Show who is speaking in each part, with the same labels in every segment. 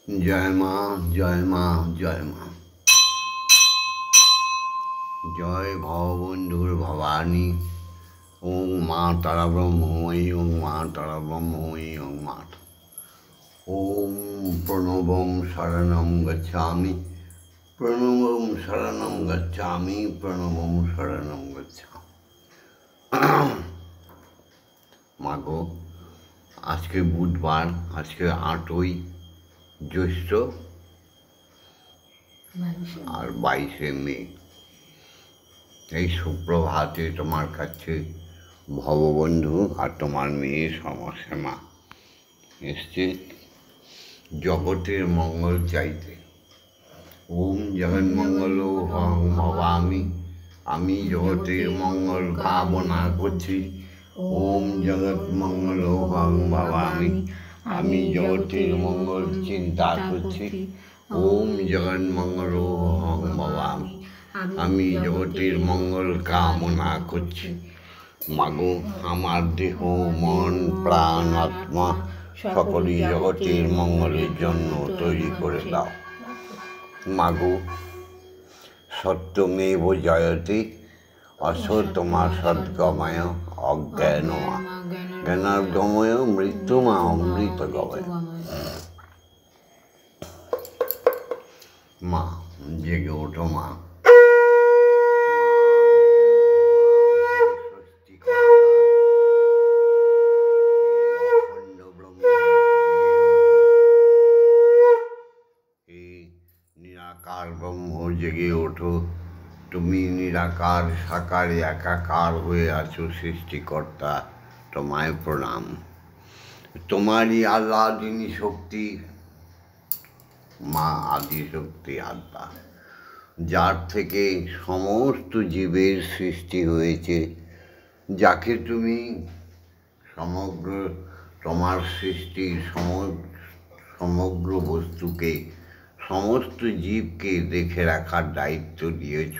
Speaker 1: জয় মা, জয় মা, জয় মা। জয় ভববন্ধুর ভবানী। ওং মা তারা ব্রহ্মময়ী, ওং মা তারা ব্রহ্মময়ী, ওং মা। ওম প্রণবম শরণম গচ্ছামি, প্রণবম শরণম গচ্ছামি, প্রণবম শরণম গচ্ছামি। মাগো, আজকে বুধবার, আজকে 8ই জ্যৈষ্ঠ আর 22শে মে। এই সুপ্রভাতে তোমার কাছে ভববন্ধু আর তোমার মেয়ে সমসীমা এসছে জগতের মঙ্গল চাইতে। ওম জগন্মঙ্গল হং ভবামি, আমি জগতের মঙ্গল কামনা করছি। ওম জগৎ মঙ্গল হং ভবামি, আমি জগতের মঙ্গল চিন্তা করছি। ওম জগৎ মঙ্গল হং ভবামি, আমি জগতের মঙ্গল কামনা করছি। মাগো, আমার দেহ মন প্রাণ আত্মা সকলই জগতের মঙ্গলের জন্য তৈরি করে দাও। মাগো, সত্যমেব জয়তে অসতমা সদ্গময় অজ্ঞানমা জ্ঞানার্গময় মৃত্যুমা অমৃত গময়। মা, জেগে ওঠো মা। নিরাকার ব্রহ্ম জেগে ওঠো। তুমি নিরাকার সাকারে একাকার হয়ে আছো সৃষ্টিকর্তা, তোমায় প্রণাম। তোমারই আল্লাদিনী শক্তি মা, আদি শক্তি আত্মা, যার থেকে সমস্ত জীবের সৃষ্টি হয়েছে, যাকে তুমি সমগ্র তোমার সৃষ্টির সমগ্র বস্তুকে, সমস্ত জীবকে দেখে রাখার দায়িত্ব দিয়েছ,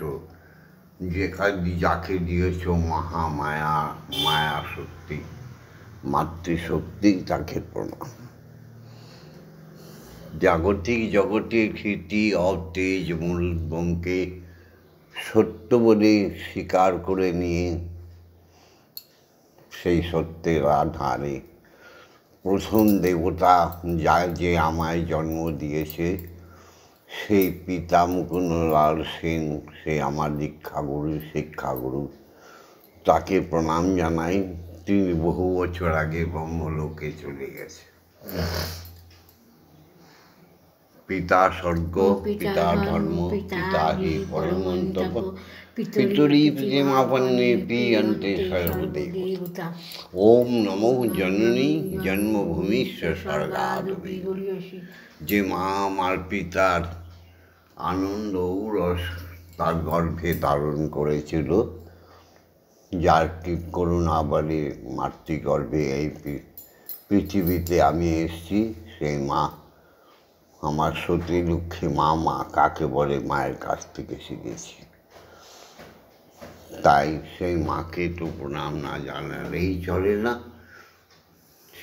Speaker 1: যাকে দিয়েছ মহামায়া, মায়া শক্তি, মাতৃশক্তি, তাকে প্রণাম। জাগতিক জগতের কীর্তি অতেজ মূলবঙ্কে সত্য বলে স্বীকার করে নিয়ে সেই সত্যের আধারে প্রথম দেবতা যে আমায় জন্ম দিয়েছে, সেই পিতা মুকুন্দলাল সেন, সে আমার দীক্ষাগুরু, শিক্ষাগুরু, তাকে প্রণাম জানাই। তিনি বহু বছর আগে ব্রহ্মলোকে চলে গেছে। পিতা স্বর্গ, পিতা ধর্ম, পিতা হি পরমন্তপ, পিতরি প্রেমাপন্নে প্রিয়ন্তে সর্বদেবতা। ওম নমো জননী জন্মভূমিষ্য স্বর্গাদপি। যে মা আমার পিতার আনন্দ ঔরস তার গর্ভে ধারণ করেছিল, যার কি করুণা বলে মাতৃগর্ভে এই পৃথিবীতে আমি এসেছি, সেই মা আমার সতী লক্ষ্মী মা। মা কাকে বলে মায়ের কাছ থেকে শিখেছি, তাই সেই মাকে তো প্রণাম না জানালেই চলে না।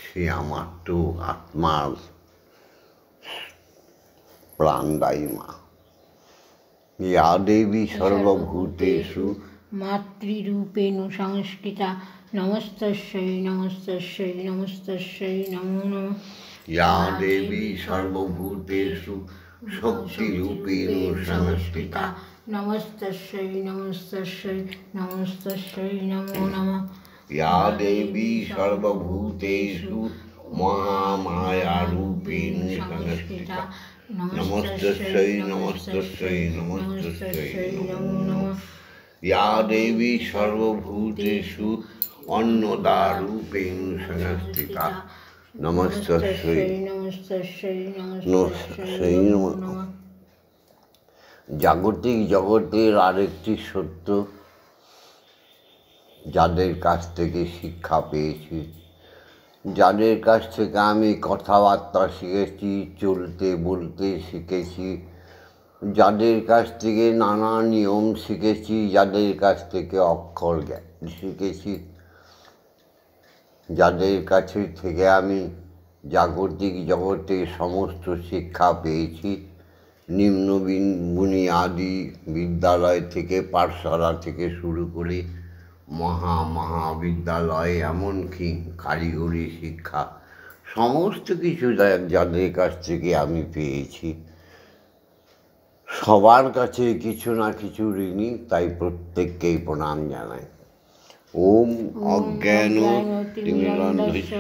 Speaker 1: সে আমার তো আত্মার প্রাণদায়ী মা। ইয়া দেবী সর্বভূতেষু
Speaker 2: মাতৃরূপেণ সংস্থিতা, নমস্তস্যৈ নমস্তস্যৈ নমস্তস্যৈ নমো নমঃ।
Speaker 1: ইয়া দেবী সর্বভূতেষু শক্তিরূপেণ সংস্থিতা,
Speaker 2: নমস্তস্যৈ নমস্তস্যৈ নমস্তস্যৈ নমো নমঃ।
Speaker 1: ইয়া দেবী সর্বভূতেষু মহামায়ারূপেণ সংস্থিতা, নমস্তস্যৈ নমস্তস্যৈ নমস্তস্যৈ নমো নমঃ। ইয়া দেবী সর্বভূতেষু অন্নদারূপেণ সংস্থিতা, নমস্তস্যৈ
Speaker 2: নমস্তস্যৈ নমস্তস্যৈ নমো নমঃ।
Speaker 1: জাগতিক জগতের আরেকটি সত্য, যাদের কাছ থেকে শিক্ষা পেয়েছি, যাদের কাছ থেকে আমি কথাবার্তা শিখেছি, চলতে বলতে শিখেছি, যাদের কাছ থেকে নানা নিয়ম শিখেছি, যাদের কাছ থেকে অক্ষর জ্ঞান শিখেছি, যাদের কাছে থেকে আমি জাগতিক জগতে সমস্ত শিক্ষা পেয়েছি, নিম্ন বুনিয়াদি বিদ্যালয় থেকে, পাঠশালা থেকে শুরু করে মহাবিদ্যালয়, এমনকি কারিগরি শিক্ষা, সমস্ত কিছু যাদের কাছ থেকে আমি পেয়েছি। সবার কাছে কিছু না কিছু ঋণী, তাই প্রত্যেককেই প্রণাম জানাই। ওম অজ্ঞান
Speaker 2: তিমিরন্ধস্য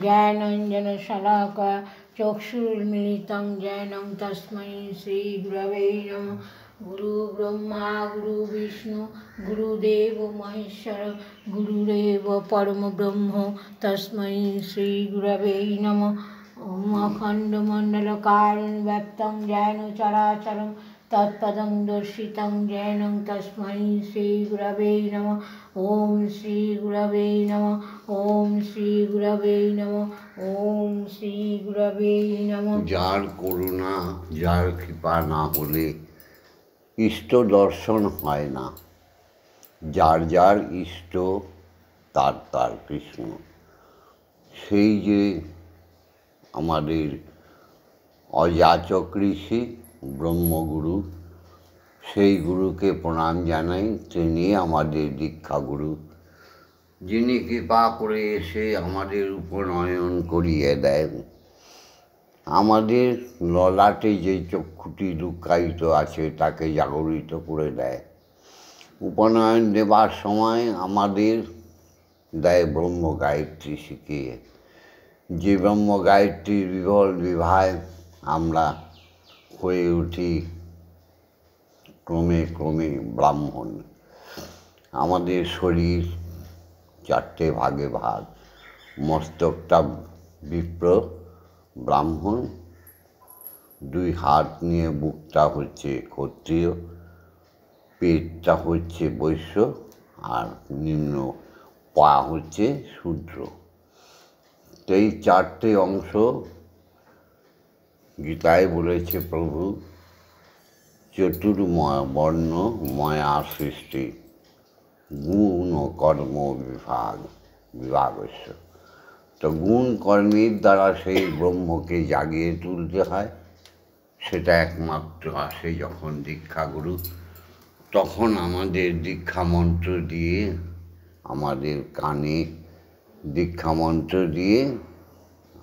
Speaker 2: জ্ঞানাঞ্জন শলাকয়া চক্ষুর্মিলিतं येन তস্मै শ্রীগুরবে নমঃ। গুরু ব্রহ্মা গুরু বিষ্ণু গুরুদেব মহেশ্বর গুরুরেব পরমব্রহ্ম তস্मै শ্রীগুরবে নমঃ। ওম অখণ্ডমণ্ডলকারণं ব্যক্तं येन চরাচরं তৎপদং দর্শিतं येन তস্मै শ্রীগুরবে নমঃ। ওম শ্রী গুরবে নমঃ। ওম শ্রী গুরবে নমঃ। ওম শ্রী গুরবে নমঃ।
Speaker 1: যার করুণা, যার কৃপা না হলে ইষ্ট দর্শন হয় না। যার যার ইষ্ট তার তার কৃষ্ণ। সেই যে আমাদের অযাচক ঋষি ব্রহ্মগুরু, সেই গুরুকে প্রণাম জানাই। তিনি আমাদের দীক্ষাগুরু, যিনি কৃপা করে এসে আমাদের উপনয়ন করিয়ে দেন। আমাদের ললাটে যে চক্ষুটি লুকায়িত আছে তাকে জাগরিত করে দেয়। উপনয়ন দেবার সময় আমাদের দেয় ব্রহ্ম গায়ত্রী শিখিয়ে। যে ব্রহ্ম গায়ত্রীর বিবল বিভায় আমরা হয়ে উঠি ক্রমে ক্রমে ব্রাহ্মণ। আমাদের শরীর চারটে ভাগে ভাগ। মস্তকটা বিপ্র ব্রাহ্মণ, দুই হাত নিয়ে বুকটা হচ্ছে ক্ষত্রিয়, পেটটা হচ্ছে বৈশ্য, আর নিম্ন পা হচ্ছে শূদ্র। এই চারটে অংশ গীতায় বলেছে প্রভু, চতুর্ময় বর্ণ ময়া সৃষ্টি গুণ ও কর্ম বিভাগস্য। তো গুণ কর্মের দ্বারা সেই ব্রহ্মকে জাগিয়ে তুলতে হয়। সেটা একমাত্র আসে যখন দীক্ষাগুরু, তখন আমাদের দীক্ষা মন্ত্র দিয়ে, আমাদের কানে দীক্ষা মন্ত্র দিয়ে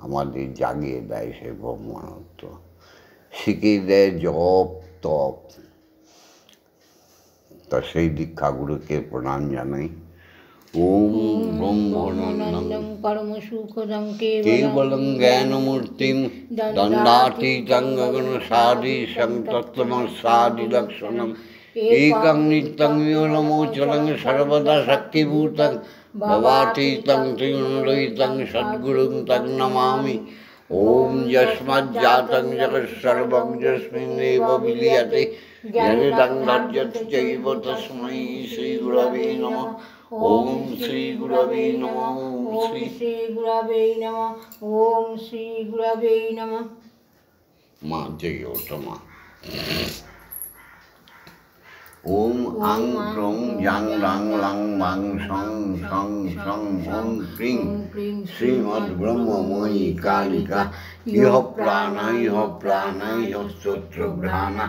Speaker 1: আমাদের জাগিয়ে দেয় সেই ব্রহ্মানত্ব, শিখিয়ে দেয় জপ তপ। তা সেই দীক্ষাগুরুকে প্রণাম জানাই। ওম ব্রহ্মানন্দং
Speaker 2: পরম সুখদং
Speaker 1: কেবলং জ্ঞানমূর্তিং দণ্ডাতীতং গগনসাদৃশং তত্ত্বমস্যাদিলক্ষণং একং নিত্যং বিমলমোচলং সর্বদা শক্তিভূতং ভবাতীতং ত্রিগুণরহিতং সদ্গুরুং তং নমামি। ওম যস্মাজ্জাতং জগৎসর্বং যস্মিন্নেব বিলীয়তে জনিতং ধার্যতে চৈব তস্मै শ্রীগুরবে নমঃ। ওম শ্রী গুরবে নমঃ।
Speaker 2: ওম শ্রী গুরবে নমঃ। ওম শ্রী গুরবে নমঃ।
Speaker 1: মা জয় ওঠো মা। ওম আং ক্রং জাং রাং লাং বাং সং সং সং ওং ক্রিং শ্রীমদ্ ব্রহ্মময়ী কালিকা ইহ প্রাণা ইহ স্তোত্র ঘ্রাণা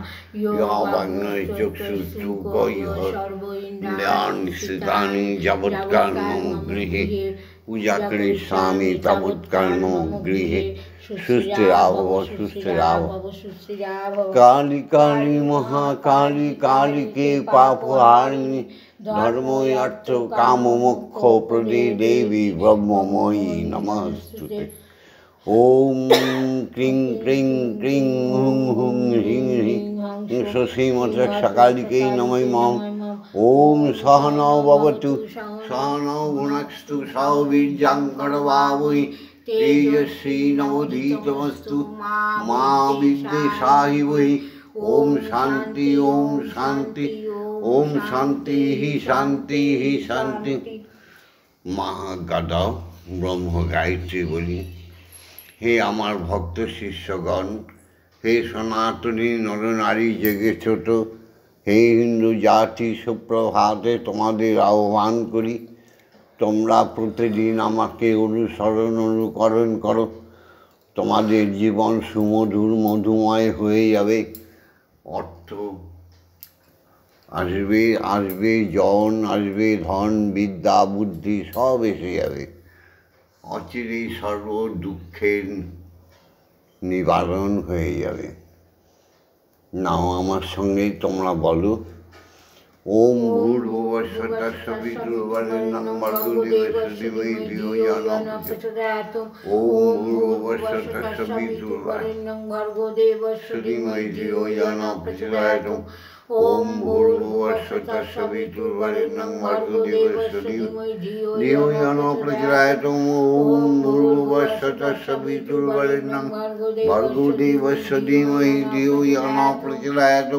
Speaker 1: ইহ বাঙ্গয় চক্ষুস্তুক ইহ ইন্দ্রিয়াণি স্থিতানি যাবৎকর্মং গৃহে পূজা করিষ্যামি তাবৎকর্মং গৃহে সুস্থিরাভব সুস্থিরাভব। কালী কালী মহাকালী কালীকে পাপহারিণী ধর্ম অর্থ কাম মোক্ষ প্রদে দেবী ব্রহ্মময়ী নমস্তুতে। ওম ক্রিং ক্রিং ক্রিং হুং হুং হ্রিং হ্রিং শ্রীমৎসকালিकै নমঃ। ওম সহনৌ ভবতু সহনৌ ভুনক্তু সহ বীর্যং করভাবহৈ তেজস্বী নবধীতমস্তু মা বিদ্বেষাহিবহি। ওম শান্তি ওম শান্তি ওম শান্তি শান্তি শান্তি। মা গাদাও ব্রহ্ম গায়ত্রী বলি। হে আমার ভক্ত শিষ্যগণ, হে সনাতনী নরনারী জেগেছ তো, হে হিন্দু জাতি, সুপ্রভাতে তোমাদের আহ্বান করি। তোমরা প্রতিদিন আমাকে অনুসরণ অনুকরণ করো। তোমাদের জীবন সুমধুর মধুময় হয়ে যাবে। অর্থ আসবে, আসবে জন, আসবে ধন, বিদ্যা, বুদ্ধি সব এসে যাবে। অচিরেই সর্ব দুঃখের নিবারণ হয়ে যাবে। নাও আমার সঙ্গেই তোমরা বলো, ওম ভূর্ভুবস্সুঃ তস্সবিতুর্বরেণ্যং ভর্গো দেবস্য ধীমহি ধিয়ো ইয়ো ন প্রচোদয়াৎ। ওম ভূর্ভুবস্সুঃ তস্সবিতুর্বরেণ্যং ভর্গো দেবস্য ধীমহি ধিয়ো ইয়ো ন প্রচোদয়াৎ। ওম ভূর্ভুবস্সুঃ তস্সবিতুর্বরেণ্যং ভর্গো দেবস্য ধীমহি ধিয়ো ইয়ো ন প্রচোদয়াৎ। ওম ভূর্ভুবস্সুঃ তস্সবিতুর্বরেণ্যং ভর্গো দেবস্য ধীমহি ধিয়ো ইয়ো ন প্রচোদয়াৎ।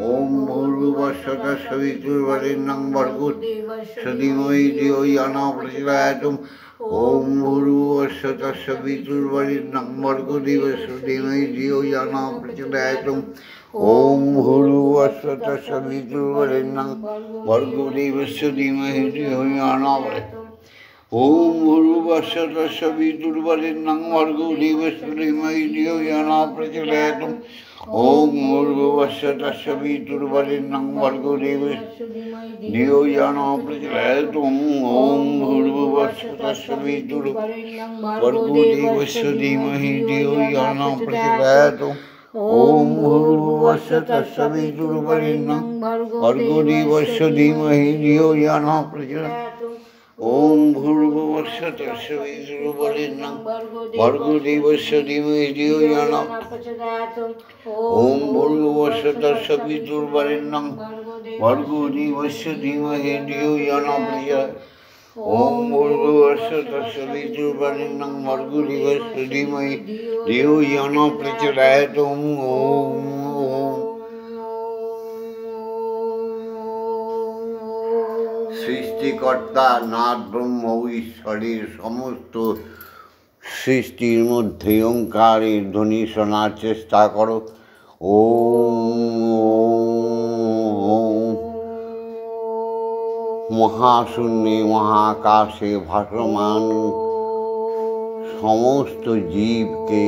Speaker 1: ওম ভূর্ভুবস্সুঃ তস্সবিতুর্বরেণ্যং ভর্গো দেবস্য ধীমহি ধিয়ো ইয়ো ন প্রচোদয়াৎ। ওম ভূর্ভুবস্সুঃ তস্সবিতুর্বরেণ্যং ভর্গো দেবস্য ধীমহি ধিয়ো ইয়ো ন প্রচোদয়াৎ। ওম ভূর্ভুবস্সুঃ তস্সবিতুর্বরেণ্যং ভর্গো দেবস্য ধীমহি ধিয়ো ইয়ো ন প্রচোদয়াৎ। ওম ভূর্ভুবস্সুঃ তস্সবিতুর্বরেণ্যং ভর্গো দেবস্য ধীমহি ধিয়ো ইয়ো ন প্রচোদয়াৎ। ওম ভূর্ভুবস্সুঃ তস্সবিতুর্বরেণ্যং ভর্গো দেবস্য ধিয়ো ইয়ো ন প্রচোদয়াৎ। ওম ভূর্ভুবস্সুঃ তস্সবিতুর্বরেণ্যং ভর্গো দেবস্য ধীমহি ধিয়ো ইয়ো ন প্রচোদয়াৎ। ওম ভূর্ভুবস্সুঃ তস্সবিতুর্বরেণ্যং ভর্গো দেবস্য ধীমহি ধিয়ো ইয়ো ন প্রচোদয়াৎ। ওম ভূর্ভুবস্সুঃ তস্সবিতুর্বরেণ্যং ভর্গো দেবস্য ধীমহি ধিয়ো ইয়ো ন প্রচোদয়াৎ। ওম ভূর্ভুবস্সুঃ তস্সবিতুর্বরেণ্যং ভর্গো দেবস্য ধীমহি ধিয়ো ইয়ো ন প্রচোদয়াৎ। ওম ভূর্ভুবস্সুঃ তস্সবিতুর্বরেণ্যং ভর্গো দেবস্য ধীমহি ধিয়ো ইয়ো ন প্রচোদয়াৎ। ওম সৃষ্টিকর্তা নাথ ব্রহ্ম ঈশ্বরের সমস্ত সৃষ্টির মধ্যে ওঙ্কারের ধ্বনি শোনার চেষ্টা করো। ওম মহাশূন্যে মহাকাশে ভাসমান সমস্ত জীবকে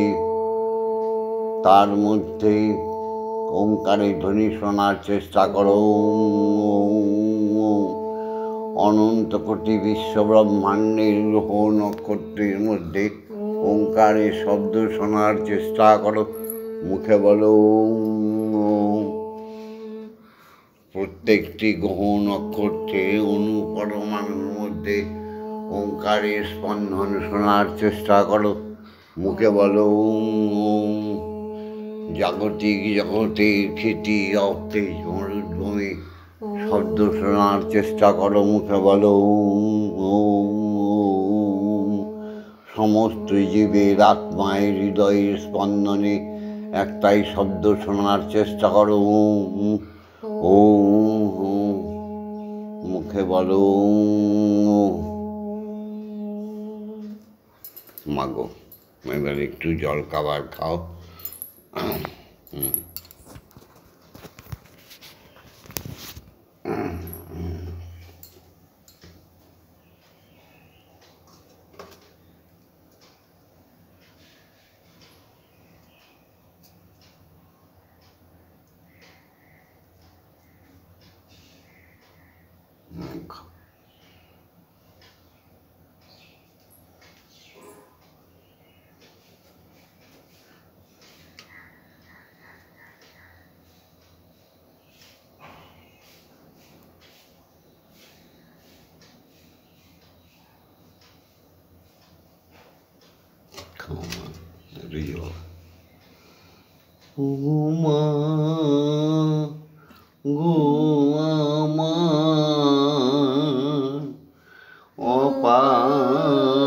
Speaker 1: তার মধ্যে ওঙ্কারের ধ্বনি শোনার চেষ্টা করো। অনন্ত কোটি বিশ্ব ব্রহ্মাণ্ডের গ্রহ নক্ষত্রের মধ্যে ওঙ্কারের শব্দ শোনার চেষ্টা করো। মুখে বলো ওম। প্রত্যেকটি গ্রহ নক্ষত্রের অণু পরমাণুর মধ্যে ওঙ্কারের স্পন্দন শোনার চেষ্টা করো। মুখে বলো ওম। জাগতিক জগতের খ্যাতি অবতেজ মরুভূমি শব্দ শোনার চেষ্টা করো। মুখে বলো ওম। সমস্ত জীবের আত্মায় হৃদয়ের স্পন্দনে একটাই শব্দ শোনার চেষ্টা করো। ওম। মুখে বলো মাগো। এবার একটু জল খাবার খাও। মা গো আমার অপারি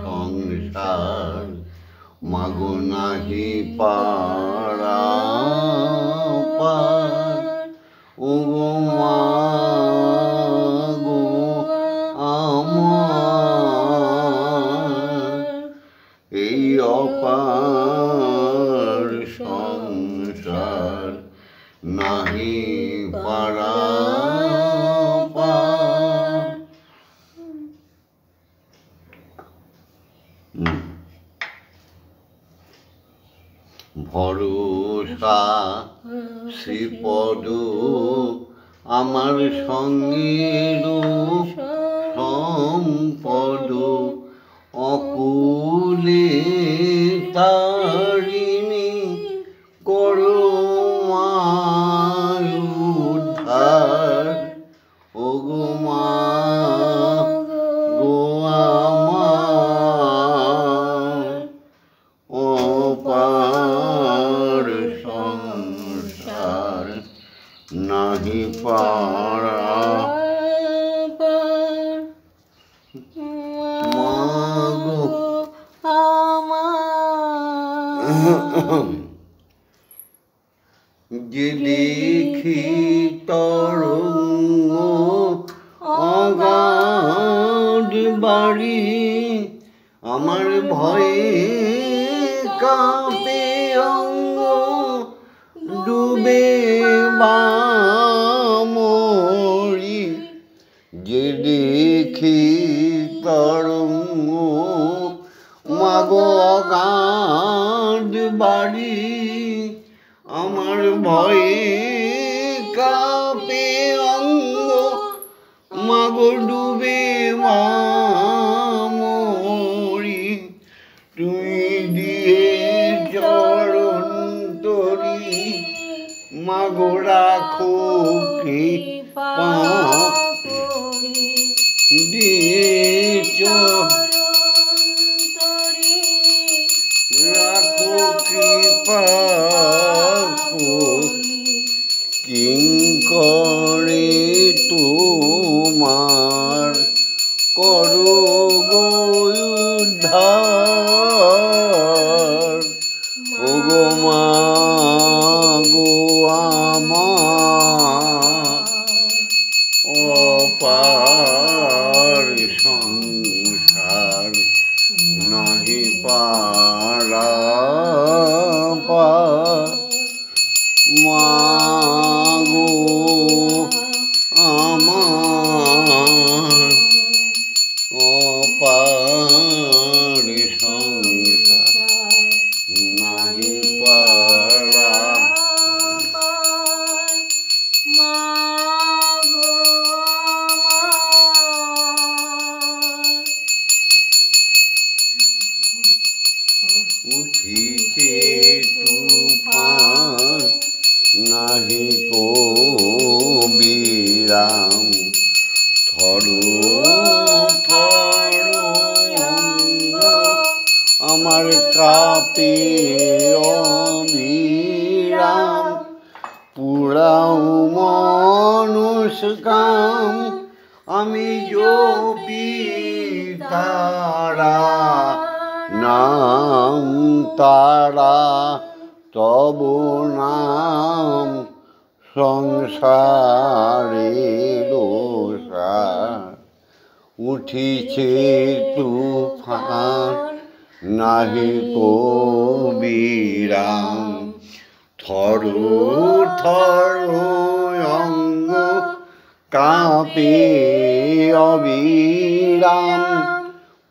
Speaker 1: সংসার মাগো নাহি পারা পার। ও গো মা গো আমার এই অপার সংসার নাহি পারা পার। ভরসা শ্রীপদ আমার সঙ্গের সম্পদ অকুলে তারিণী করো উদ্ধার ও গো মা গো আমার অপার সংসার নাহি পারা যে দেখি তরঙ্গ অগাধ বাড়ি আমার ভয়ে কাঁপে অঙ্গ ডুবে মরি যে দেখি তরঙ্গ মাগো অগাধ বাড়ি আমার ভয়ে কাঁপে অঙ্গ মাগো ডুবে মরি তুমি দিয়ে চরণ তরি মাগো রাখো কৃপা দিয়ে রাখো কৃপা কিঙ্করে তোমার করো গো উদ্ধার ও গো মা গো আমার অপার সংসার নাহি পারা মা গো আমার অপার সংসার নাহি পারা উঠিছে তুফান নাহি কো বিরাম থরো থরো অঙ্গ আমার কাঁপে অবিরাম পুরাও মানুষ কাম আমি জপি তারা নাম তারা তব নাম সংসারে উঠিছে তুফান নাহি কো বিরাম থরো থরো অঙ্গ কাঁপে অবিরাম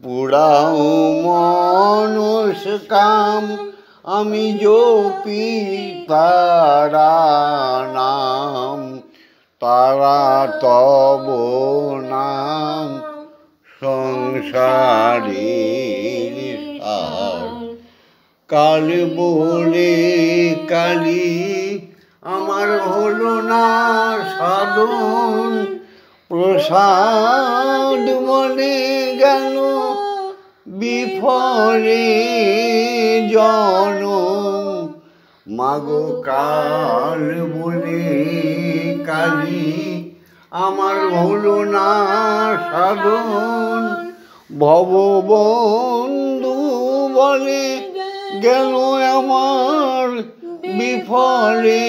Speaker 1: পুরাও মানুষ কাম আমি জপি তারা নাম তারা তব নাম সংসারে কাল বলে কালী আমার হলো না সাধন প্রসাদ মনে গেল বিফলে জনম মাগো কাল বলে কালী আমার হলো না সাধন ভববন্ধু বলে গেল আমার বিফলে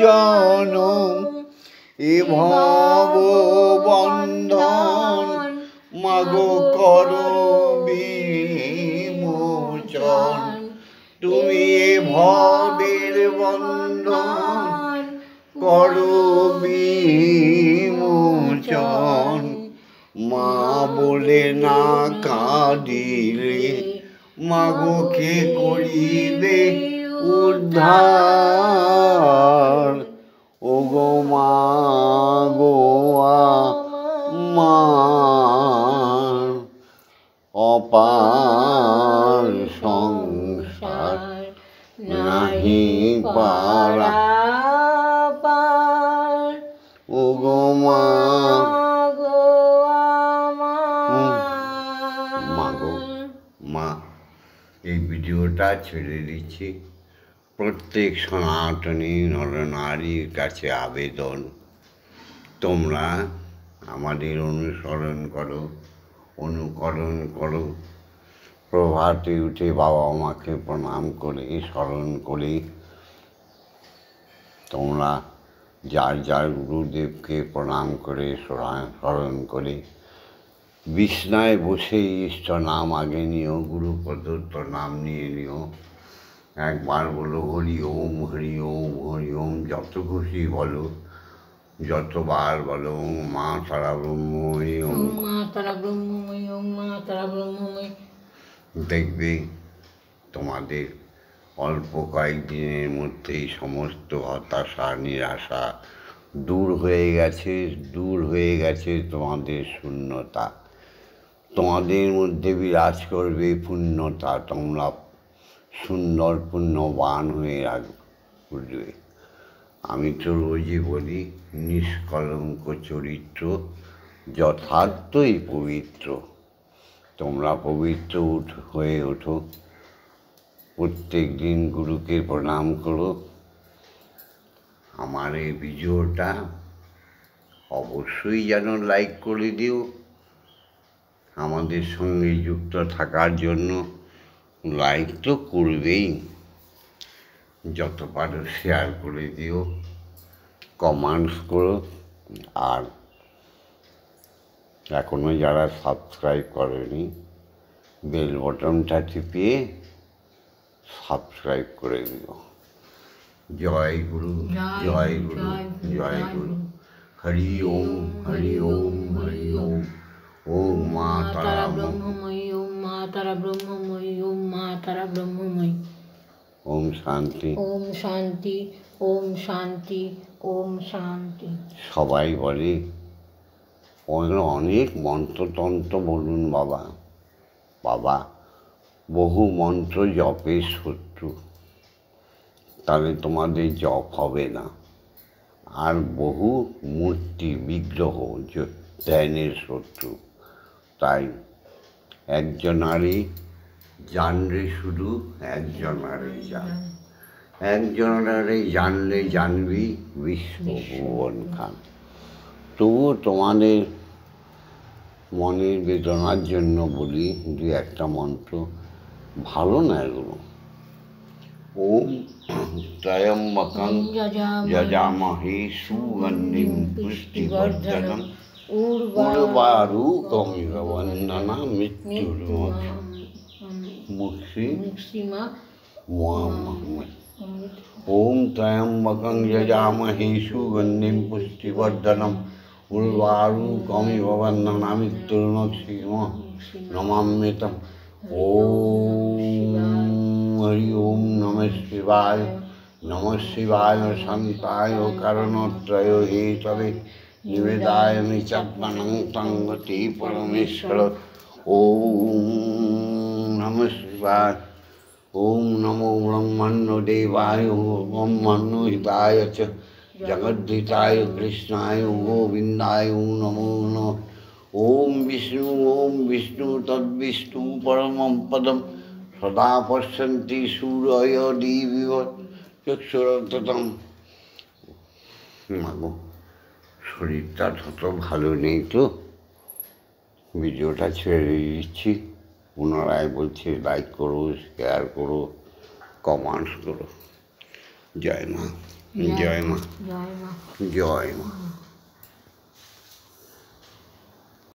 Speaker 1: জনম এ ভব বন্ধন মাগো করো বিমোচন তুমি এ ভবের বন্ধন করো বিমোচন মা বলে না কাঁদিলে মাগো কে করিবে উদ্ধার ও গো মা গো আমার অপার সংসার নাহি পারা ও গো মা গো মা। এই ভিডিওটা ছেড়ে দিচ্ছি। প্রত্যেক সনাতনী নরনারীর কাছে আবেদন, তোমরা আমাদের অনুসরণ করো, অনুকরণ করো। প্রভাতে উঠে বাবা মাকে প্রণাম করে স্মরণ করে তোমরা যার যার গুরুদেবকে প্রণাম করে স্মরণ করে বিছনায় বসে ইষ্ট নাম আগে নিও, গুরু প্রদত্ত নাম নিয়ে নিও। একবার বলো হরি ওম হরি ওম হরি ওম, যত খুশি বলো, যতবার বলো মা তারা ব্রহ্মময়ী ওম
Speaker 2: মা তারা ব্রহ্মময়ী, ওম মা তারা ব্রহ্মময়ী। দেখবে
Speaker 1: তোমাদের অল্প কয়েকদিনের মধ্যেই সমস্ত হতাশা নিরাশা দূর হয়ে গেছে তোমাদের শূন্যতা। তোমাদের মধ্যে বিরাজ করবে পুণ্যতা, তোমরা সুন্দর পুণ্যবান হয়ে উঠবে। আমি তো রোজই বলি, নিষ্কলঙ্ক চরিত্র যথার্থই পবিত্র। তোমরা পবিত্র হয়ে ওঠো, প্রত্যেক দিন গুরুকে প্রণাম করো। আমার এই ভিডিওটা অবশ্যই যেন লাইক করে দিও। আমাদের সঙ্গে যুক্ত থাকার জন্য লাইক তো করবেই, যত পারো শেয়ার করে দিও, কমেন্টস করো। আর এখনও যারা সাবস্ক্রাইব করেনি, বেল বটনটা টিপিয়ে সাবস্ক্রাইব করে দিও। জয় গুরু, জয় গুরু, জয় গুরু। হরি ওম হরি ওম হরি ওম। ওম মা তারা
Speaker 2: ব্রহ্মময়ী, ওম মা তারা ব্রহ্মময়ী, ওম মা তারা ব্রহ্মময়ী।
Speaker 1: ওম শান্তি,
Speaker 2: ওম শান্তি, ওম শান্তি, ওম শান্তি।
Speaker 1: সবাই বলে অনেক মন্ত্রতন্ত্র বলুন বাবা। বাবা বহু মন্ত্র জপের শত্রু, তাহলে তোমাদের জপ হবে না। আর বহু মূর্তি বিগ্রহ ধ্যানের শত্রু। তাই একজনারই জানলে, শুধু একজনারই জান, একজনারই জানলে জানবি বিশ্বভুবন খান। তবুও তোমাদের মনের বেদনার জন্য বলি দু একটা মন্ত্র, ভালো না এগুলো। ওম ত্রয়ম্বকং যজামহে সুগন্ধিং পুষ্টিবর্ধনম উর্বারুকমিব বন্দনা মৃত্যুর্মুক্ষিমামৃতঙ্গম। ওম ত্রয়ম্বকং যজামহে সুগন্ধিং পুষ্টিবর্ধনম উর্বারুকমিব বন্দনা মৃত্যুর্মুক্ষিমামৃতঙ্গম। ওম হরি ওম নমঃ শিবায়, নমঃ শিবায় শান্তায় কারণত্রয় হেতবে নিবেদায় চাত্মনং তঙ্গতি পরমেশ্বর। ওম নমঃ শিবায়। ওম নমো ব্রহ্মণ্য দেবায় ব্রহ্মণ্য হিতায় চ জগদ্ধিতায় কৃষ্ণায় গোবিন্দায় নমো নমঃ। ওম বিষ্ণু তদ্বিষ্ণু পরমং পদম সদা পশ্যন্তি সূরয় দিবিব চক্ষুরন্ততম। মাগো শরীরটা তত ভালো নেই তো, ভিডিওটা ছেড়ে দিচ্ছি। পুনরায় বলছি, লাইক করো, শেয়ার করো, কমেন্টস করো। জয় মা, জয় মা, জয় মা, জয় মা।